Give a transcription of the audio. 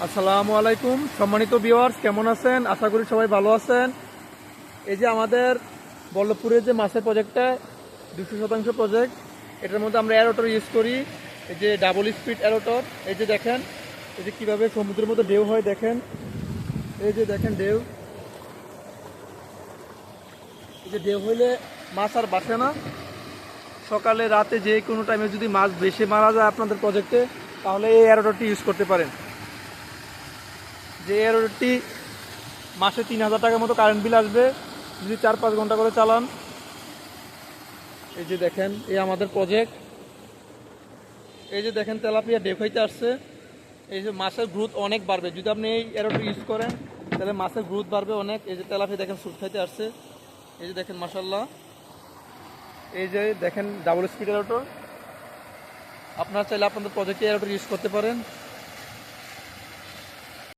আসসালামু আলাইকুম সম্মানিত ভিউয়ার্স, কেমন আছেন? আশা করি সবাই ভালো আছেন। এই যে আমাদের বল্লভপুরের যে মাছের প্রজেক্টটা 200% প্রজেক্ট, এটার মধ্যে আমরা এরোটর ইউজ করি। এই যে ডাবল স্পিড এরোটর। এই যে দেখেন, এই যে কীভাবে সমুদ্রের মধ্যে ঢেউ হয় দেখেন। এই যে দেখেন ঢেউ, এই যে ঢেউ হইলে মাছ আর বাসে না। সকালে রাতে যে কোনো টাইমে যদি মাছ বেশি মারা যায় আপনাদের প্রজেক্টে, তাহলে এই এরোটরটি ইউজ করতে পারেন। যে এরোটরটি মাসে 3,000 টাকার মতো কারেন্ট বিল আসবে যদি 4-5 ঘন্টা করে চালান। এই যে দেখেন, এই আমাদের প্রজেক্ট। এই যে দেখেন তেলাপিয়া ঢেউ খাইতে আসছে। এই যে মাছের গ্রোথ অনেক বাড়বে যদি আপনি এই এরোটর ইউজ করেন, তাহলে মাছের গ্রোথ বাড়বে অনেক। এই যে তেলাপিয়া দেখেন সুট খাইতে আসছে। এই যে দেখেন মাশাল্লাহ। এই যে দেখেন ডাবল স্পিড এরোটর। আপনারা চাইলে আপনাদের প্রজেক্টে এরোটর ইউজ করতে পারেন।